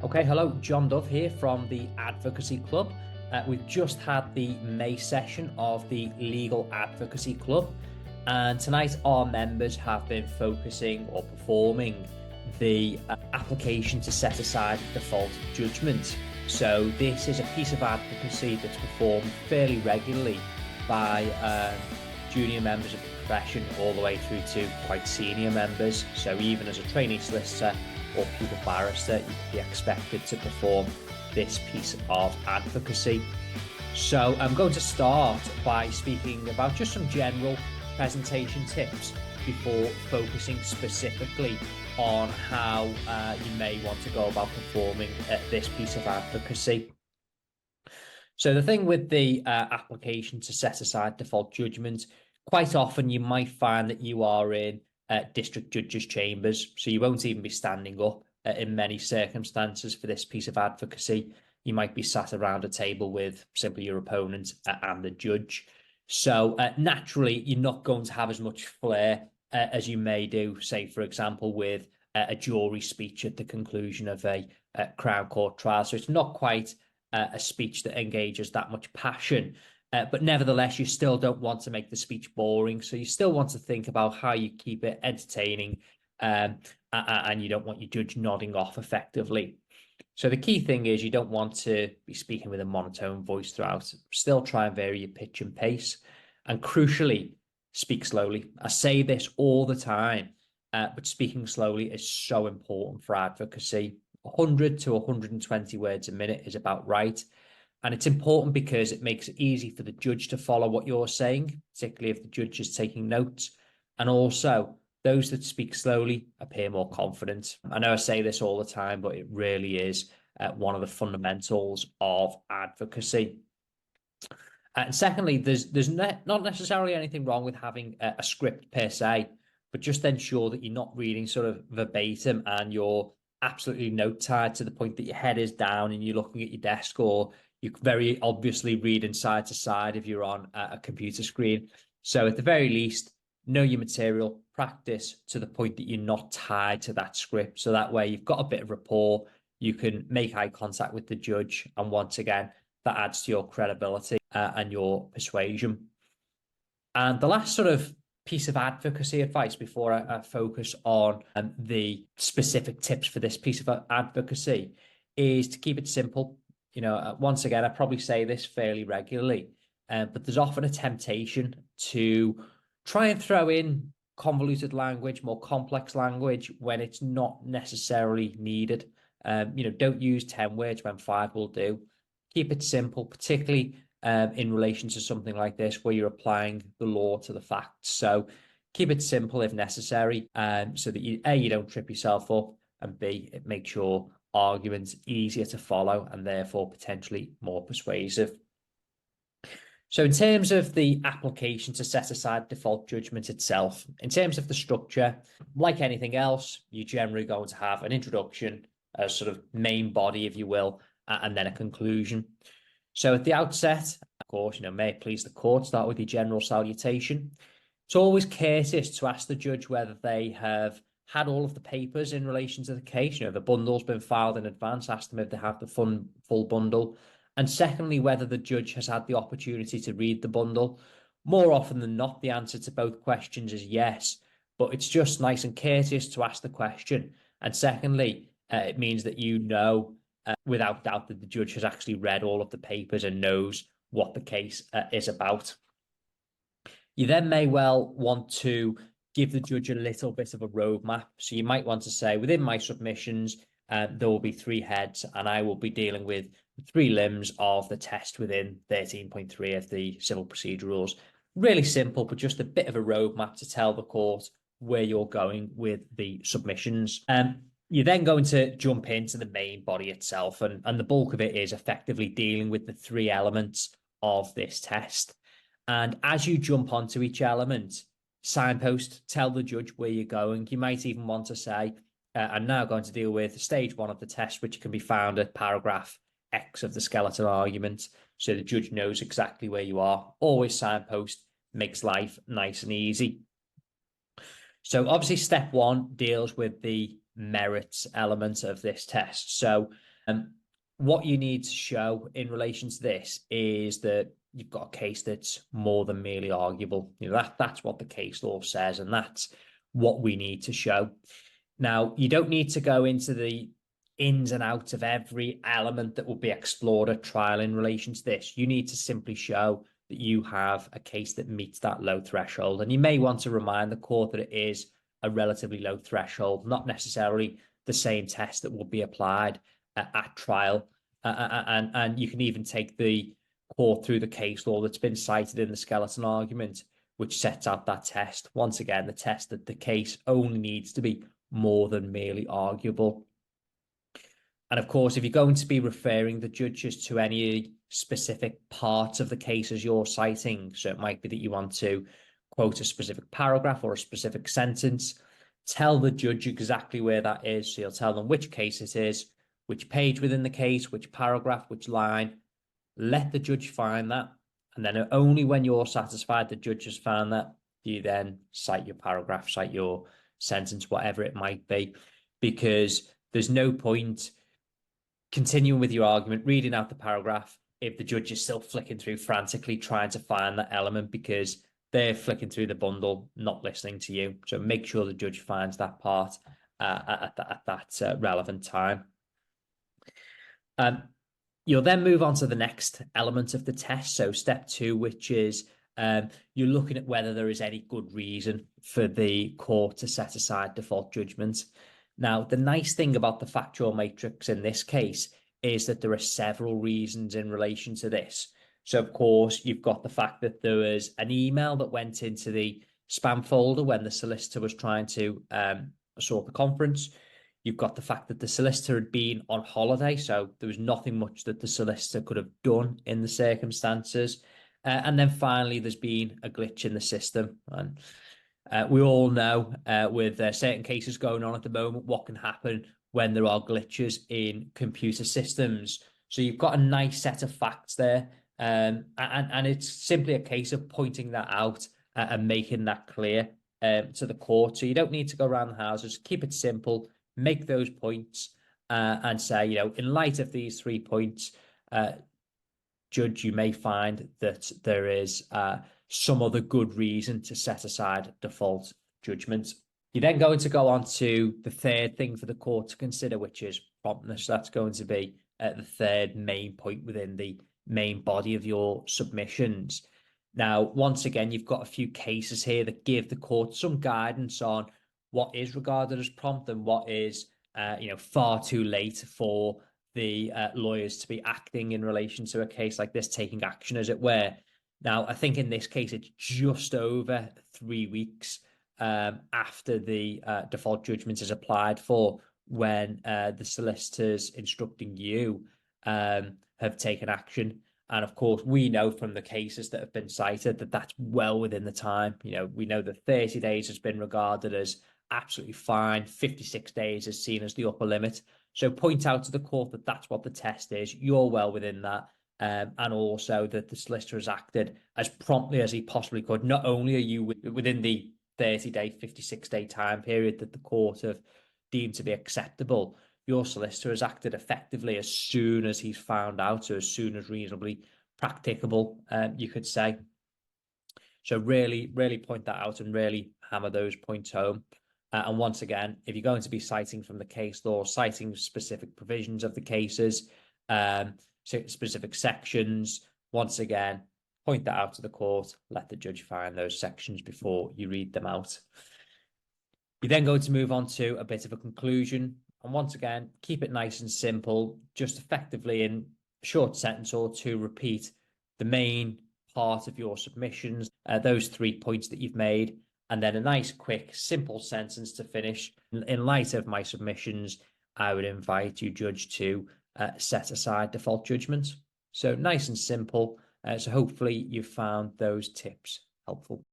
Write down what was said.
Okay, hello, John Dove here from the Advocacy Club. We've just had the May session of the Legal Advocacy Club, and tonight our members have been focusing or performing the application to set aside default judgment. So this is a piece of advocacy that's performed fairly regularly by junior members of the profession all the way through to quite senior members. So even as a trainee solicitor or pupil barrister, you could be expected to perform this piece of advocacy. So I'm going to start by speaking about just some general presentation tips before focusing specifically on how you may want to go about performing this piece of advocacy. So the thing with the application to set aside default judgment, quite often you might find that you are in district judges' chambers, so you won't even be standing up in many circumstances for this piece of advocacy. You might be sat around a table with simply your opponent and the judge. So naturally, you're not going to have as much flair as you may do, say, for example, with a jury speech at the conclusion of a Crown Court trial. So it's not quite a speech that engages that much passion. But nevertheless, you still don't want to make the speech boring. So you still want to think about how you keep it entertaining, and you don't want your judge nodding off effectively. So the key thing is you don't want to be speaking with a monotone voice throughout. Still try and vary your pitch and pace. And crucially, speak slowly. I say this all the time, but speaking slowly is so important for advocacy. 100 to 120 words a minute is about right. And it's important because it makes it easy for the judge to follow what you're saying, particularly if the judge is taking notes. And also, those that speak slowly appear more confident. I know I say this all the time, but it really is one of the fundamentals of advocacy. And secondly, there's not necessarily anything wrong with having a script per se, but just ensure that you're not reading sort of verbatim and you're absolutely note tied to the point that your head is down and you're looking at your desk, or you very obviously reading side to side if you're on a computer screen. So at the very least, know your material, practice to the point that you're not tied to that script. So that way you've got a bit of rapport, you can make eye contact with the judge. And once again, that adds to your credibility and your persuasion. And the last sort of piece of advocacy advice before I focus on the specific tips for this piece of advocacy is to keep it simple. You know, once again, I probably say this fairly regularly, but there's often a temptation to try and throw in convoluted language, more complex language when it's not necessarily needed. Don't use 10 words when 5 will do. Keep it simple, particularly in relation to something like this where you're applying the law to the facts. So keep it simple if necessary, so that you don't trip yourself up, and B, it makes your arguments easier to follow and therefore potentially more persuasive. So in terms of the application to set aside default judgment itself, in terms of the structure, like anything else, you're generally going to have an introduction, a sort of main body, if you will, and then a conclusion. So at the outset, of course, may it please the court, start with your general salutation. It's always courteous to ask the judge whether they have had all of the papers in relation to the case. The bundle's been filed in advance, ask them if they have the full bundle. And secondly, whether the judge has had the opportunity to read the bundle. More often than not, the answer to both questions is yes, but it's just nice and courteous to ask the question. And secondly, it means that without doubt that the judge has actually read all of the papers and knows what the case is about. You then may well want to give the judge a little bit of a roadmap. So you might want to say, within my submissions, there will be 3 heads, and I will be dealing with 3 limbs of the test within 13.3 of the civil procedure rules. Really simple, but just a bit of a roadmap to tell the court where you're going with the submissions. You're then going to jump into the main body itself, and the bulk of it is effectively dealing with the 3 elements of this test. And as you jump onto each element, signpost, tell the judge where you're going. You might even want to say, I'm now going to deal with stage 1 of the test, which can be found at paragraph X of the skeleton argument, so the judge knows exactly where you are. Always signpost, makes life nice and easy. So obviously step 1 deals with the merits element of this test. So What you need to show in relation to this is that you've got a case that's more than merely arguable. That's what the case law says, and that's what we need to show. Now, you don't need to go into the ins and outs of every element that will be explored at trial in relation to this. You need to simply show that you have a case that meets that low threshold. And you may want to remind the court that it is a relatively low threshold, not necessarily the same test that will be applied at trial. And you can even take the court through the case law that's been cited in the skeleton argument, which sets out that test. Once again, the test that the case only needs to be more than merely arguable. And of course, if you're going to be referring the judges to any specific parts of the case as you're citing, so it might be that you want to quote a specific paragraph or a specific sentence, tell the judge exactly where that is. So you'll tell them which case it is, which page within the case, which paragraph, which line. Let the judge find that. And then only when you're satisfied the judge has found that, do you then cite your paragraph, cite your sentence, whatever it might be, because there's no point continuing with your argument, reading out the paragraph, if the judge is still flicking through frantically trying to find that element because they're flicking through the bundle, not listening to you. So make sure the judge finds that part at that relevant time. You'll then move on to the next element of the test. So step 2, which is you're looking at whether there is any good reason for the court to set aside default judgment. Now, the nice thing about the factual matrix in this case is that there are several reasons in relation to this. So, of course, you've got the fact that there was an email that went into the spam folder when the solicitor was trying to sort the conference. You've got the fact that the solicitor had been on holiday, so there was nothing much that the solicitor could have done in the circumstances. And then finally, there's been a glitch in the system. And we all know with certain cases going on at the moment what can happen when there are glitches in computer systems. So you've got a nice set of facts there. And it's simply a case of pointing that out and making that clear to the court. So you don't need to go around the houses. Keep it simple. Make those points and say, in light of these 3 points, judge, you may find that there is some other good reason to set aside default judgment. You're then going to go on to the third thing for the court to consider, which is promptness. That's going to be the third main point within the main body of your submissions. Now, once again, you've got a few cases here that give the court some guidance on what is regarded as prompt and what is, far too late for the lawyers to be acting in relation to a case like this, taking action, as it were. Now, I think in this case, it's just over 3 weeks after the default judgment is applied for when the solicitors instructing you have taken action. And of course, we know from the cases that have been cited that that's well within the time. We know that 30 days has been regarded as absolutely fine. 56 days is seen as the upper limit. So point out to the court that that's what the test is. You're well within that. And also that the solicitor has acted as promptly as he possibly could. Not only are you within the 30-day, 56-day time period that the court have deemed to be acceptable, your solicitor has acted effectively as soon as he's found out, so as soon as reasonably practicable, you could say. So really, really point that out and really hammer those points home. And once again, if you're going to be citing from the case law, citing specific provisions of the cases, specific sections, once again, point that out to the court, let the judge find those sections before you read them out. You're then going to move on to a bit of a conclusion. And once again, keep it nice and simple, just effectively in a short sentence or two, repeat the main part of your submissions, those 3 points that you've made, and then a nice, quick, simple sentence to finish. In light of my submissions, I would invite you, judge, to set aside default judgment. So nice and simple. So hopefully you found those tips helpful.